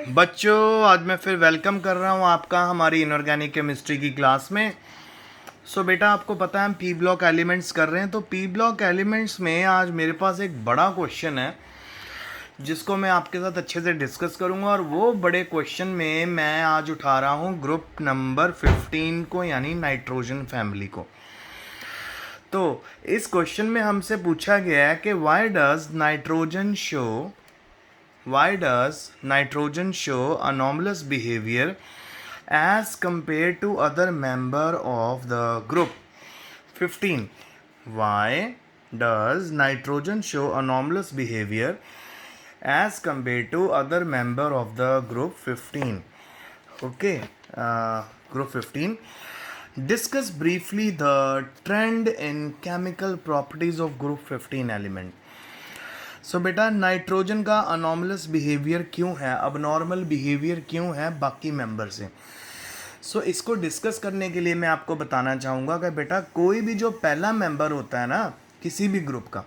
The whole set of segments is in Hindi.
बच्चों, आज मैं फिर वेलकम कर रहा हूँ आपका हमारी इनऑर्गेनिक केमिस्ट्री की क्लास में। बेटा, आपको पता है हम पी ब्लॉक एलिमेंट्स कर रहे हैं। तो पी ब्लॉक एलिमेंट्स में आज मेरे पास एक बड़ा क्वेश्चन है जिसको मैं आपके साथ अच्छे से डिस्कस करूँगा। और वो बड़े क्वेश्चन में मैं आज उठा रहा हूँ ग्रुप नंबर 15 को, यानी नाइट्रोजन फैमिली को। तो इस क्वेश्चन में हमसे पूछा गया है कि why does nitrogen show anomalous behavior as compared to other member of the group 15? Why does nitrogen show anomalous behavior as compared to other member of the group 15? Okay, group 15. Discuss briefly the trend in chemical properties of group 15 element. बेटा, नाइट्रोजन का अनॉमलस बिहेवियर क्यों है, अबनॉर्मल बिहेवियर क्यों है बाकी मेंबर से। इसको डिस्कस करने के लिए मैं आपको बताना चाहूँगा कि बेटा, कोई भी जो पहला मेंबर होता है ना किसी भी ग्रुप का,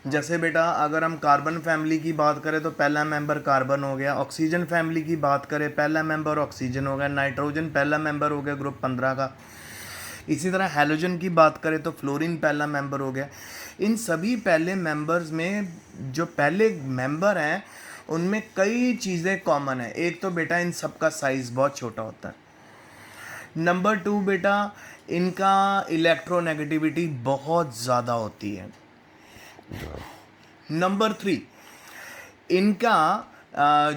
जैसे बेटा अगर हम कार्बन फैमिली की बात करें तो पहला मेंबर कार्बन हो गया, ऑक्सीजन फैमिली की बात करें पहला मेंबर ऑक्सीजन हो गया, नाइट्रोजन पहला मेंबर हो गया ग्रुप 15 का। इसी तरह हैलोजन की बात करें तो फ्लोरीन पहला मेंबर हो गया। इन सभी पहले मेंबर्स में जो पहले मेंबर हैं उनमें कई चीज़ें कॉमन है। एक तो बेटा इन सब का साइज़ बहुत छोटा होता है। नंबर 2 बेटा, इनका इलेक्ट्रोनेगेटिविटी बहुत ज़्यादा होती है। नंबर 3, इनका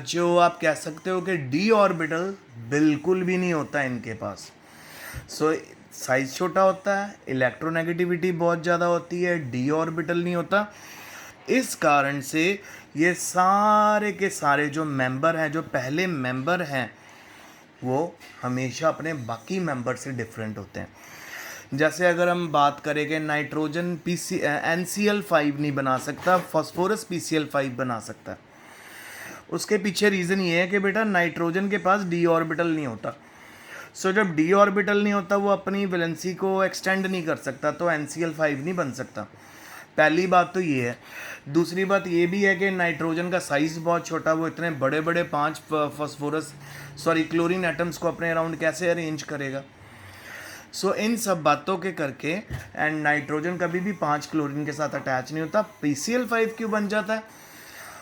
जो आप कह सकते हो कि डी ऑर्बिटल बिल्कुल भी नहीं होता इनके पास। साइज छोटा होता है, इलेक्ट्रोनेगेटिविटी बहुत ज़्यादा होती है, डी ऑर्बिटल नहीं होता। इस कारण से ये सारे के सारे जो मेंबर हैं, जो पहले मेंबर हैं, वो हमेशा अपने बाकी मेंबर से डिफरेंट होते हैं। जैसे अगर हम बात करें कि नाइट्रोजन NCl5 नहीं बना सकता, फास्फोरस PCl5 बना सकता है। उसके पीछे रीज़न ये है कि बेटा नाइट्रोजन के पास डी ऑर्बिटल नहीं होता। जब डी ऑर्बिटल नहीं होता वो अपनी वैलेंसी को एक्सटेंड नहीं कर सकता, तो NCl5 नहीं बन सकता। पहली बात तो ये है। दूसरी बात ये भी है कि नाइट्रोजन का साइज़ बहुत छोटा, वो इतने बड़े बड़े 5 क्लोरीन एटम्स को अपने अराउंड कैसे अरेंज करेगा। इन सब बातों के करके एंड नाइट्रोजन कभी भी 5 क्लोरीन के साथ अटैच नहीं होता। PCl5 क्यों बन जाता है,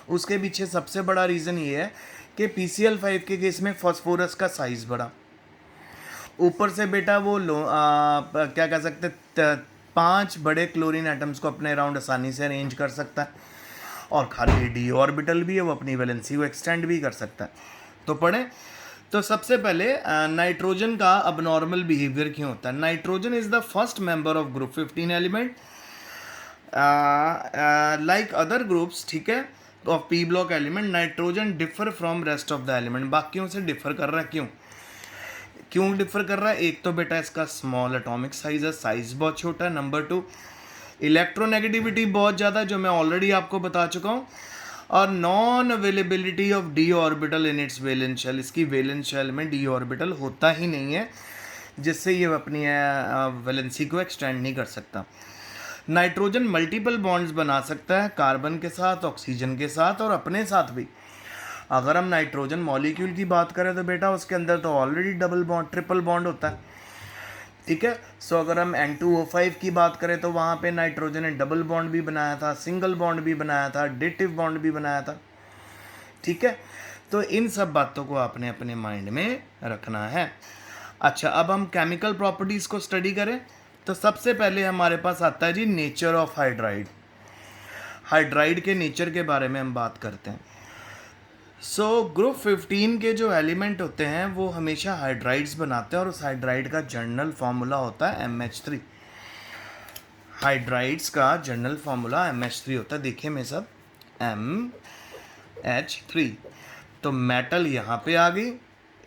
उसके पीछे सबसे बड़ा रीज़न ये है कि PCl5 के केस में फास्फोरस का साइज़ बड़ा, ऊपर से बेटा वो क्या कह सकते 5 बड़े क्लोरीन एटम्स को अपने अराउंड आसानी से अरेंज कर सकता है, और खाली डी ऑर्बिटल भी है, वो अपनी वैलेंसी को एक्सटेंड भी कर सकता है। तो पढ़ें। तो सबसे पहले नाइट्रोजन का अबनॉर्मल बिहेवियर क्यों होता है। Nitrogen is the first member of group 15 element like other groups, ठीक है, of P block element. Nitrogen differ from rest of the element, बाकियों से डिफर कर रहा है। क्यों डिफर कर रहा है। एक तो बेटा इसका स्मॉल एटॉमिक साइज है, साइज बहुत छोटा है। नंबर 2, इलेक्ट्रोनेगेटिविटी बहुत ज़्यादा, जो मैं ऑलरेडी आपको बता चुका हूँ। और non availability of d orbital in its valence shell, इसकी वैलेंस शेल में डी ऑर्बिटल होता ही नहीं है, जिससे ये अपनी वैलेंसी को एक्सटेंड नहीं कर सकता। नाइट्रोजन मल्टीपल बॉन्ड्स बना सकता है, कार्बन के साथ, ऑक्सीजन के साथ और अपने साथ भी। अगर हम नाइट्रोजन मॉलिक्यूल की बात करें तो बेटा उसके अंदर तो ऑलरेडी ट्रिपल बॉन्ड होता है, ठीक है। अगर हम N2O5 की बात करें तो वहाँ पे नाइट्रोजन ने डबल बॉन्ड भी बनाया था, सिंगल बॉन्ड भी बनाया था, डेटिव बॉन्ड भी बनाया था, ठीक है। तो इन सब बातों को आपने अपने माइंड में रखना है। अच्छा, अब हम केमिकल प्रॉपर्टीज़ को स्टडी करें तो सबसे पहले हमारे पास आता है जी नेचर ऑफ हाइड्राइड। हाइड्राइड के नेचर के बारे में हम बात करते हैं। ग्रुप 15 के जो एलिमेंट होते हैं वो हमेशा हाइड्राइड्स बनाते हैं, और उस हाइड्राइड का जनरल फार्मूला होता है MH3। हाइड्राइड्स का जनरल फार्मूला MH3 होता है। देखिए मेरे साथ, MH3। तो मेटल यहाँ पे आ गई,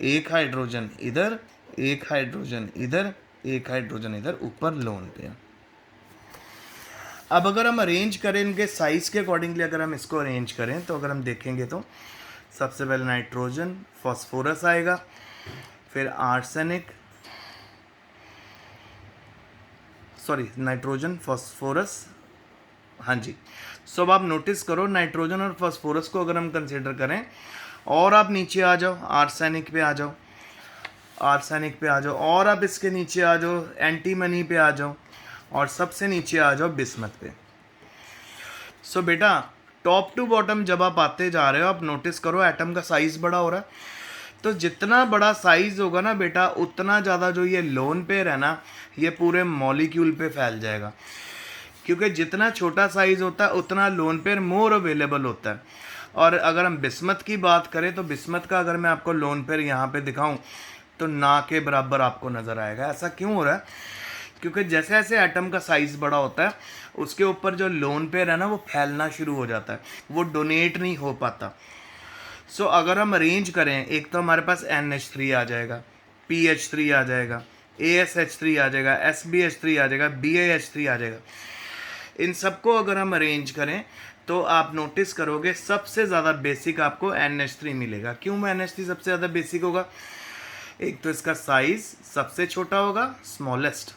एक हाइड्रोजन इधर, एक हाइड्रोजन इधर, एक हाइड्रोजन इधर, ऊपर लोन पे। अब अगर हम अरेंज करें इनके साइज के अकॉर्डिंगली, अगर हम इसको अरेंज करें तो अगर हम देखेंगे तो सबसे पहले नाइट्रोजन, फास्फोरस आएगा, फिर आर्सेनिक, नाइट्रोजन, फास्फोरस, हाँ जी। सो अब आप नोटिस करो, नाइट्रोजन और फास्फोरस को अगर हम कंसिडर करें, और आप नीचे आ जाओ, आर्सेनिक पे आ जाओ, आर्सेनिक पे आ जाओ, और आप इसके नीचे आ जाओ, एंटीमनी पे आ जाओ, और सबसे नीचे आ जाओ बिस्मथ पे। सो बेटा टॉप टू बॉटम जब आप आते जा रहे हो, आप नोटिस करो एटम का साइज बड़ा हो रहा है। तो जितना बड़ा साइज होगा ना बेटा, उतना ज़्यादा जो ये लोन पेयर है ना, ये पूरे मॉलिक्यूल पे फैल जाएगा, क्योंकि जितना छोटा साइज होता है उतना लोन पेयर मोर अवेलेबल होता है। और अगर हम बिस्मथ की बात करें, तो बिस्मथ का अगर मैं आपको लोन पेयर यहाँ पे दिखाऊं तो ना के बराबर आपको नज़र आएगा। ऐसा क्यों हो रहा है? क्योंकि जैसे जैसे एटम का साइज़ बड़ा होता है, उसके ऊपर जो लोन पेयर है ना, वो फैलना शुरू हो जाता है, वो डोनेट नहीं हो पाता। सो अगर हम अरेंज करें, एक तो हमारे पास NH3 आ जाएगा, PH3 आ जाएगा, ASH3 आ जाएगा, SbH3 आ जाएगा, BaH3 आ जाएगा। इन सबको अगर हम अरेंज करें तो आप नोटिस करोगे सबसे ज़्यादा बेसिक आपको NH3 मिलेगा। क्यों NH3 सबसे ज़्यादा बेसिक होगा? एक तो इसका साइज सबसे छोटा होगा, स्मॉलेस्ट।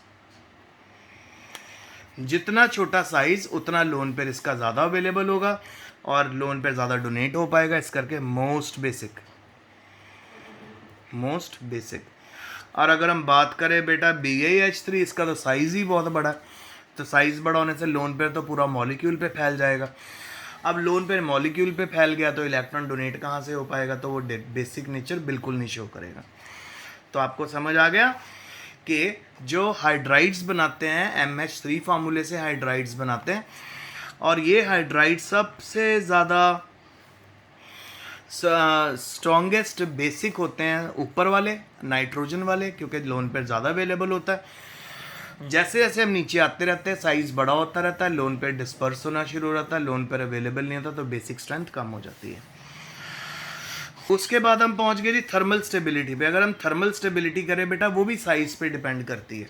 जितना छोटा साइज उतना लोन पेयर इसका ज़्यादा अवेलेबल होगा और लोन पेयर ज़्यादा डोनेट हो पाएगा, इस करके मोस्ट बेसिक, मोस्ट बेसिक। और अगर हम बात करें बेटा BaH3, इसका तो साइज़ ही बहुत बड़ा है, तो साइज़ बड़ा होने से लोन पेयर तो पूरा मॉलिक्यूल पे फैल जाएगा। अब लोन पेयर मॉलिक्यूल पे फैल गया तो इलेक्ट्रॉन डोनेट कहाँ से हो पाएगा? तो वो बेसिक नेचर बिल्कुल नहीं शो करेगा। तो आपको समझ आ गया कि जो हाइड्राइड्स बनाते हैं, MH3 फार्मूले से हाइड्राइड्स बनाते हैं, और ये हाइड्राइड सबसे ज़्यादा स्ट्रॉन्गेस्ट बेसिक होते हैं ऊपर वाले, नाइट्रोजन वाले, क्योंकि लोन पेयर ज़्यादा अवेलेबल होता है। जैसे जैसे हम नीचे आते रहते हैं, साइज़ बड़ा होता रहता है, लोन पेयर डिस्पर्स होना शुरू हो जाता है, लोन पेयर अवेलेबल नहीं होता, तो बेसिक स्ट्रेंथ कम हो जाती है। उसके बाद हम पहुंच गए जी थर्मल स्टेबिलिटी पे। अगर हम थर्मल स्टेबिलिटी करें बेटा, वो भी साइज़ पे डिपेंड करती है।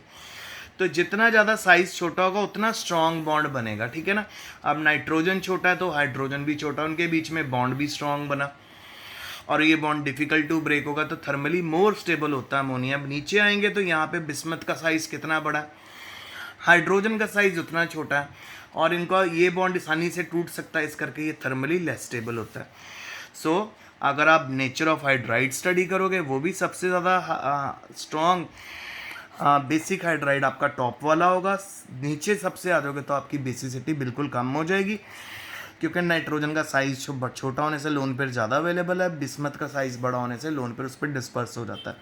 तो जितना ज़्यादा साइज़ छोटा होगा उतना स्ट्रॉन्ग बॉन्ड बनेगा, ठीक है ना। अब नाइट्रोजन छोटा है तो हाइड्रोजन भी छोटा, उनके बीच में बॉन्ड भी स्ट्रॉन्ग बना, और ये बॉन्ड डिफिकल्ट टू ब्रेक होगा, तो थर्मली मोर स्टेबल होता है अमोनिया। अब नीचे आएंगे तो यहाँ पे बिस्मथ का साइज़ कितना बड़ा है, हाइड्रोजन का साइज़ उतना छोटा है, और इनका ये बॉन्ड आसानी से टूट सकता है, इस करके ये थर्मली लेस स्टेबल होता है। सो अगर आप नेचर ऑफ हाइड्राइड स्टडी करोगे, वो भी सबसे ज़्यादा स्ट्रॉन्ग बेसिक हाइड्राइड आपका टॉप वाला होगा। नीचे सबसे आ जाओगे तो आपकी बेसिसिटी बिल्कुल कम हो जाएगी, क्योंकि नाइट्रोजन का साइज़ छोटा होने से लोन पेयर ज़्यादा अवेलेबल है, बिस्मथ का साइज़ बड़ा होने से लोन पेयर उस पर डिस्पर्स हो जाता है।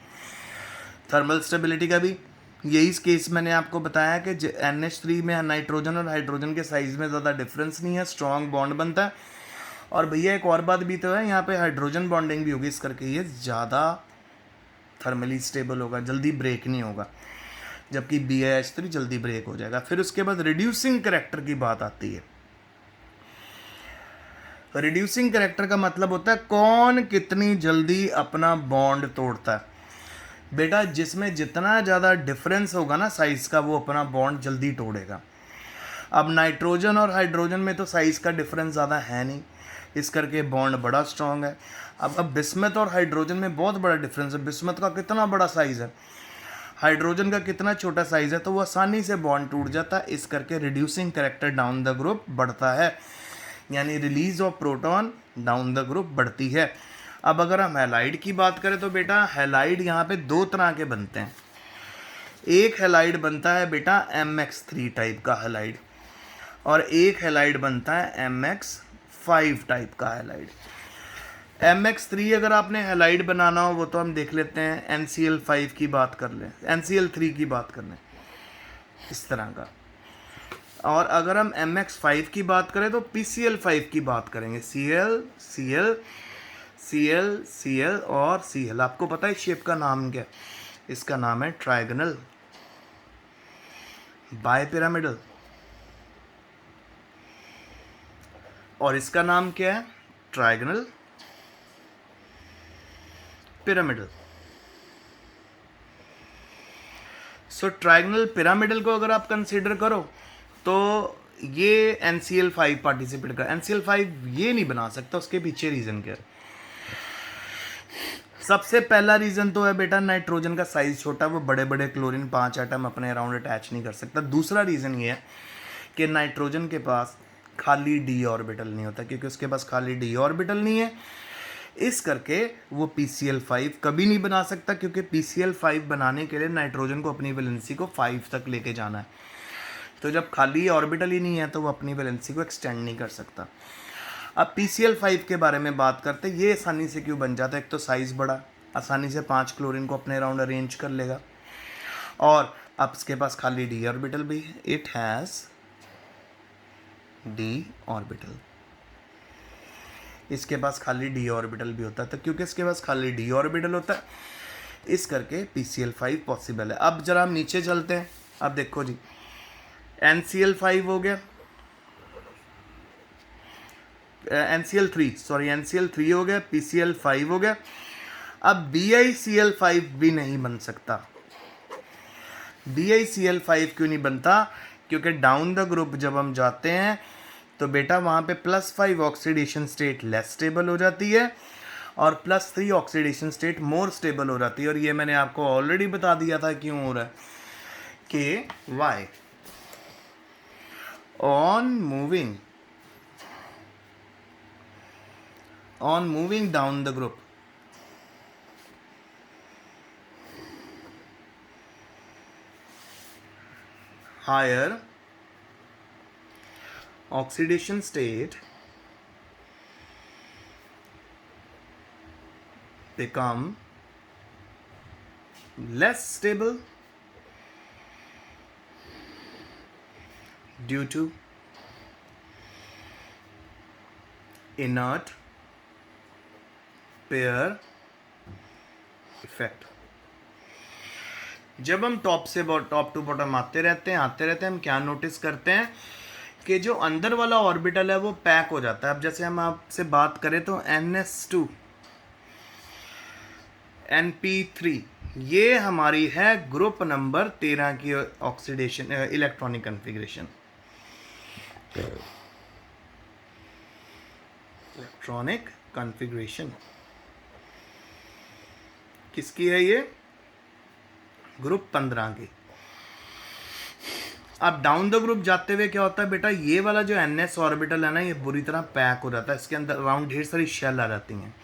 थर्मल स्टेबिलिटी का भी यही केस मैंने आपको बताया कि NH3 में नाइट्रोजन और हाइड्रोजन के साइज़ में ज़्यादा डिफरेंस नहीं है, स्ट्रॉन्ग बॉन्ड बनता है। और भैया एक और बात भी तो है, यहाँ पे हाइड्रोजन बॉन्डिंग भी होगी, इस करके ये ज़्यादा थर्मली स्टेबल होगा, जल्दी ब्रेक नहीं होगा, जबकि BaH3 जल्दी ब्रेक हो जाएगा। फिर उसके बाद रिड्यूसिंग करैक्टर की बात आती है। रिड्यूसिंग करैक्टर का मतलब होता है कौन कितनी जल्दी अपना बॉन्ड तोड़ता है। बेटा जिसमें जितना ज़्यादा डिफरेंस होगा ना साइज़ का, वो अपना बॉन्ड जल्दी तोड़ेगा। अब नाइट्रोजन और हाइड्रोजन में तो साइज़ का डिफरेंस ज़्यादा है नहीं, इस करके बॉन्ड बड़ा स्ट्रॉन्ग है। अब बिस्मथ और हाइड्रोजन में बहुत बड़ा डिफरेंस है। बिस्मथ का कितना बड़ा साइज़ है, हाइड्रोजन का कितना छोटा साइज़ है, तो वो आसानी से बॉन्ड टूट जाता है, इस करके reducing character down the group बढ़ता है, यानी release of proton down the group बढ़ती है। अब अगर हम हैलाइड की बात करें तो बेटा हैलाइड यहाँ पे दो तरह के बनते हैं। एक हैलाइड बनता है बेटा MX3 टाइप का हैलाइड, और एक हैलाइड बनता है MX5 टाइप का हैलाइड। MX3 अगर आपने हैलाइड बनाना हो, वो तो हम देख लेते हैं, NCl5 की बात कर लें, NCl3 की बात कर लें, इस तरह का। और अगर हम MX5 की बात करें तो PCl5 की बात करेंगे, Cl Cl Cl Cl और Cl। आपको पता है शेप का नाम क्या है? इसका नाम है ट्राइगोनल बायपिरामिडल, और इसका नाम क्या है? Trigonal pyramidal. So trigonal pyramidal को अगर आप कंसीडर करो तो ये NCl5 पार्टिसिपेट कर, NCl5 ये नहीं बना सकता, उसके पीछे रीज़न क्या है? सबसे पहला रीज़न तो है बेटा नाइट्रोजन का साइज़ छोटा, वो बड़े बड़े क्लोरीन 5 एटम अपने अराउंड अटैच नहीं कर सकता। दूसरा रीज़न ये है कि नाइट्रोजन के पास खाली डी ऑर्बिटल नहीं होता, क्योंकि उसके पास खाली डी ऑर्बिटल नहीं है, इस करके वो PCl5 कभी नहीं बना सकता, क्योंकि PCl5 बनाने के लिए नाइट्रोजन को अपनी वैलेंसी को 5 तक लेके जाना है। तो जब खाली ऑर्बिटल ही नहीं है तो वो अपनी वैलेंसी को एक्सटेंड नहीं कर सकता। अब PCl5 के बारे में बात करते हैं, ये आसानी से क्यों बन जाता है। एक तो साइज़ बड़ा, आसानी से 5 क्लोरीन को अपने अराउंड अरेंज कर लेगा, और अब इसके पास खाली डी ऑर्बिटल भी है, इट हैज़ डी ऑर्बिटल, इसके पास खाली डी ऑर्बिटल भी होता है। तो क्योंकि इसके पास खाली डी ऑर्बिटल होता है, इस करके PCl5 पॉसिबल है। अब जरा हम नीचे चलते हैं। अब देखो जी, NCl5 हो गया, NCl3 हो गया, PCl5 हो गया। अब BiCl5 भी नहीं बन सकता। BiCl5 क्यों नहीं बनता, क्योंकि डाउन द ग्रुप जब हम जाते हैं तो बेटा वहाँ पे +5 ऑक्सीडेशन स्टेट लेस स्टेबल हो जाती है और +3 ऑक्सीडेशन स्टेट मोर स्टेबल हो जाती है। और ये मैंने आपको ऑलरेडी बता दिया था क्यों हो रहा है, कि Y on moving down the group, higher oxidation state become less stable due to inert pair effect। जब हम टॉप टू बॉटम आते रहते हैं हम क्या नोटिस करते हैं कि जो अंदर वाला ऑर्बिटल है वो पैक हो जाता है। अब जैसे हम आपसे बात करें तो NS2 NP3 ये हमारी है ग्रुप नंबर 13 की oxidation electronic configuration. Electronic configuration किसकी है ये? ग्रुप 15 की। अब डाउन द ग्रुप जाते हुए क्या होता है बेटा, ये वाला जो NS ऑर्बिटल है ना, ये बुरी तरह पैक हो जाता है, इसके अंदर अराउंड ढेर सारी शेल आ जाती हैं।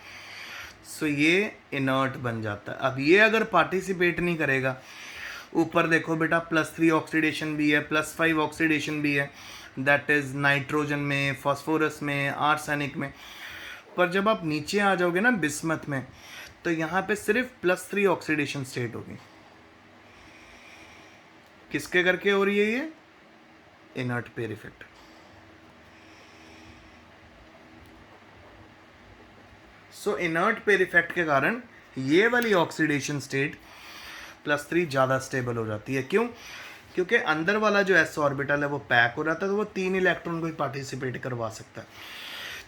सो ये इनर्ट बन जाता है। अब ये अगर पार्टिसिपेट नहीं करेगा, ऊपर देखो बेटा +3 ऑक्सीडेशन भी है, +5 ऑक्सीडेशन भी है, दैट इज़ नाइट्रोजन में, फॉस्फोरस में, आर्सेनिक में। पर जब आप नीचे आ जाओगे ना बिस्मथ में, तो यहाँ पे सिर्फ +3 ऑक्सीडेशन स्टेट होगी। किसके करके हो रही है ये? Inert pair effect. सो इनर्ट पेयर इफेक्ट के कारण ये वाली ऑक्सीडेशन स्टेट +3 ज़्यादा स्टेबल हो जाती है। क्यों? क्योंकि अंदर वाला जो s ऑर्बिटल है वो पैक हो जाता है, तो वो 3 इलेक्ट्रॉन को ही पार्टिसिपेट करवा सकता है।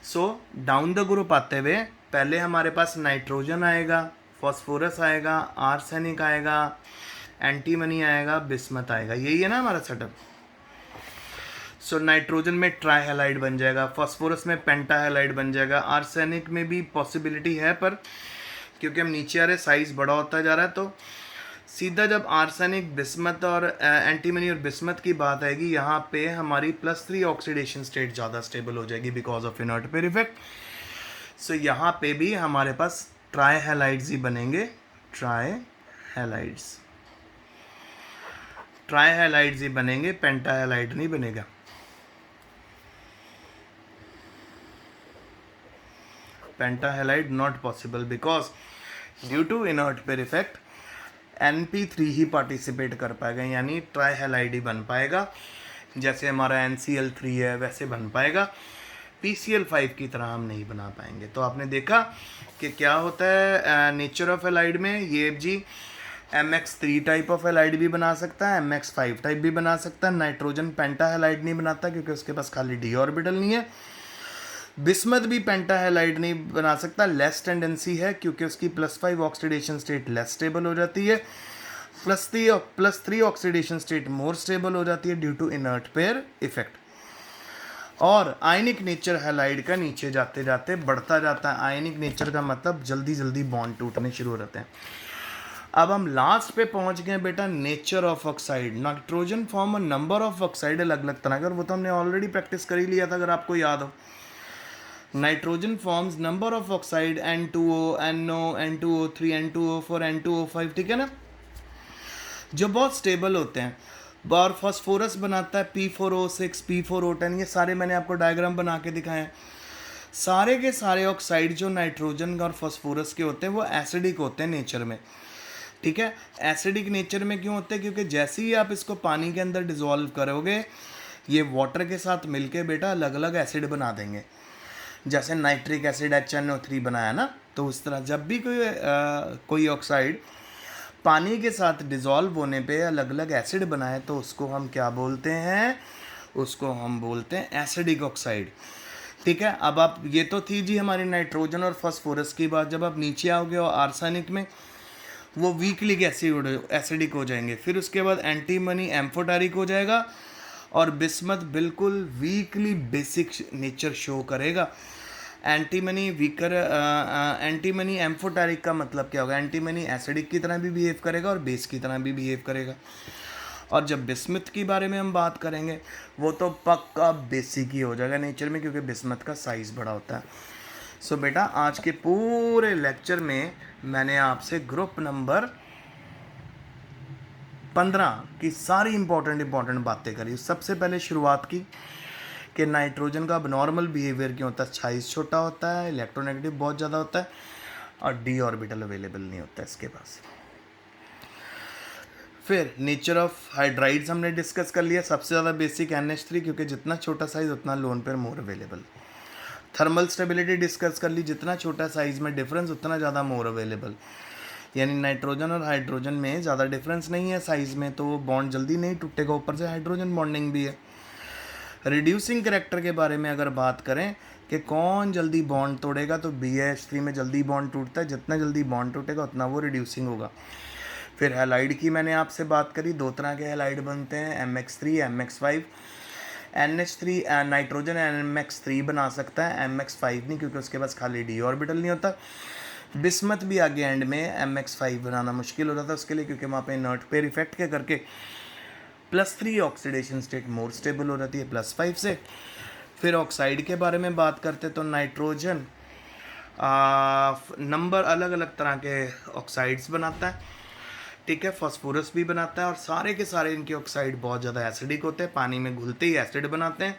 सो डाउन द ग्रुप आते हुए पहले हमारे पास नाइट्रोजन आएगा, फॉस्फोरस आएगा, आर्सेनिक आएगा, एंटीमनी आएगा, बिस्मथ आएगा। यही है ना हमारा सेटअप। सो नाइट्रोजन में ट्राईहैलाइड बन जाएगा, फॉस्फोरस में पेंटाहैलाइड बन जाएगा, आर्सेनिक में भी पॉसिबिलिटी है, पर क्योंकि हम नीचे आ रहे साइज बड़ा होता जा रहा है, तो सीधा जब आर्सेनिक, बिस्मथ और एंटीमनी और बिस्मथ की बात आएगी, यहाँ पे हमारी +3 ऑक्सीडेशन स्टेट ज़्यादा स्टेबल हो जाएगी because of inert pair effect. So यहाँ पे भी हमारे पास ट्राईहैलाइड्स ही बनेंगे, ट्राईहैलाइड्स ही बनेंगे, पेंटाहैलाइड नहीं बनेगा। Pentahalide not possible because due to inert pair effect NP3 ही पार्टिसिपेट कर पाएगा, यानी ट्राईहैलाइड ही बन पाएगा। जैसे हमारा NCl3 है वैसे बन पाएगा, PCl5 की तरह हम नहीं बना पाएंगे। तो आपने देखा कि क्या होता है नेचर ऑफ हैलाइड में। ये जी MX3 टाइप ऑफ हैलाइड भी बना सकता है, MX5 टाइप भी बना सकता है। नाइट्रोजन पेंटाहैलाइड नहीं बनाता क्योंकि उसके पास खाली डी ऑर्बिटल नहीं है। बिस्मथ भी पेंटाहैलाइड नहीं बना सकता, लेस टेंडेंसी है क्योंकि उसकी +5 ऑक्सीडेशन स्टेट लेस स्टेबल हो जाती है, +3 ऑक्सीडेशन स्टेट मोर स्टेबल हो जाती है due to inert pair effect. और आयनिक नेचर हैलाइड का नीचे जाते जाते बढ़ता जाता है। आयनिक नेचर का मतलब जल्दी जल्दी बॉन्ड टूटने शुरू हो जाते हैं। अब हम लास्ट पे पहुंच गए बेटा, nature of oxide. Nitrogen form a number of oxide अलग अलग तरह के, और वो तो हमने ऑलरेडी प्रैक्टिस कर ही लिया था अगर आपको याद हो। Nitrogen forms number of oxide N2O, NO, N2O3, N2O4, N2O5, ठीक है ना, जो बहुत स्टेबल होते हैं। और फॉस्फोरस बनाता है P4O6, P4O10, ये सारे मैंने आपको डायग्राम बना के दिखाए हैं। सारे के सारे ऑक्साइड जो नाइट्रोजन और फॉस्फोरस के होते हैं वो एसिडिक होते हैं नेचर में, ठीक है। एसिडिक नेचर में क्यों होते हैं? क्योंकि जैसे ही आप इसको पानी के अंदर डिज़ोल्व करोगे, ये वाटर के साथ मिलके बेटा अलग अलग एसिड बना देंगे। जैसे नाइट्रिक एसिड HNO3 बनाया ना, तो उस तरह जब भी कोई ऑक्साइड पानी के साथ डिज़ोल्व होने पे अलग अलग एसिड बनाए तो उसको हम क्या बोलते हैं? उसको हम बोलते हैं एसिडिक ऑक्साइड, ठीक है। अब आप, ये तो थी जी हमारी नाइट्रोजन और फास्फोरस की बात। जब आप नीचे आओगे और आर्सेनिक में, वो वीकली एसिडिक हो जाएंगे। फिर उसके बाद एंटीमनी एम्फोटेरिक हो जाएगा, और बिस्मथ बिल्कुल वीकली बेसिक नेचर शो करेगा। एंटीमनी वीकर, एंटीमनी एम्फोटेरिक का मतलब क्या होगा? एंटीमनी एसिडिक की तरह भी बिहेव करेगा और बेस की तरह भी बिहेव करेगा। और जब बिस्मथ की बारे में हम बात करेंगे, वो तो पक्का बेसिक ही हो जाएगा नेचर में, क्योंकि बिस्मथ का साइज़ बड़ा होता है। सो बेटा आज के पूरे लेक्चर में मैंने आपसे ग्रुप नंबर 15 की सारी इंपॉर्टेंट बातें करी। सबसे पहले शुरुआत की कि नाइट्रोजन का अबनॉर्मल बिहेवियर क्यों होता है? साइज़ छोटा होता है, इलेक्ट्रोनेगेटिव बहुत ज़्यादा होता है, और डी ऑर्बिटल अवेलेबल नहीं होता है इसके पास। फिर नेचर ऑफ हाइड्राइड्स हमने डिस्कस कर लिया। सबसे ज़्यादा बेसिक NH3, क्योंकि जितना छोटा साइज़ उतना लोन पेयर मोर अवेलेबल। थर्मल स्टेबिलिटी डिस्कस कर ली, जितना छोटा साइज़ में डिफरेंस उतना ज़्यादा मोर अवेलेबल। यानी नाइट्रोजन और हाइड्रोजन में ज़्यादा डिफरेंस नहीं है साइज़ में, तो वो बॉन्ड जल्दी नहीं टूटेगा, ऊपर से हाइड्रोजन बॉन्डिंग भी है। रिड्यूसिंग करेक्टर के बारे में अगर बात करें कि कौन जल्दी बॉन्ड तोड़ेगा, तो BH3 में जल्दी बॉन्ड टूटता है। जितना जल्दी बॉन्ड टूटेगा उतना वो रिड्यूसिंग होगा। फिर हैलाइड की मैंने आपसे बात करी, दो तरह के हैलाइड बनते हैं, MX3, MX5। NH3 nitrogen MX3 बना सकता है, MX5 नहीं, क्योंकि उसके पास खाली डी ऑर्बिटल नहीं होता। बिस्मथ भी आगे एंड में MX5 बनाना मुश्किल हो रहा था उसके लिए, क्योंकि वहाँ पे नर्ट पेयर इफेक्ट के करके +3 ऑक्सीडेशन स्टेट मोर स्टेबल हो जाती है +5 से। फिर ऑक्साइड के बारे में बात करते तो नाइट्रोजन नंबर अलग अलग तरह के ऑक्साइड्स बनाता है, ठीक है। फास्फोरस भी बनाता है, और सारे के सारे इनके ऑक्साइड बहुत ज़्यादा एसिडिक होते हैं, पानी में घुलते ही एसिड बनाते हैं।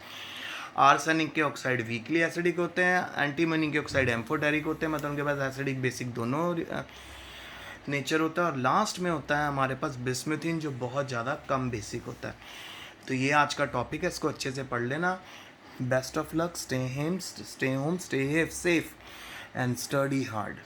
आर्सेनिक के ऑक्साइड वीकली एसिडिक होते हैं, एंटीमनी के ऑक्साइड एम्फोटेरिक होते हैं, मतलब उनके पास एसिडिक बेसिक दोनों नेचर होता है। और लास्ट में होता है हमारे पास बिस्मथिन, जो बहुत ज़्यादा कम बेसिक होता है। तो ये आज का टॉपिक है, इसको अच्छे से पढ़ लेना। Best of luck, stay home, stay safe and study hard.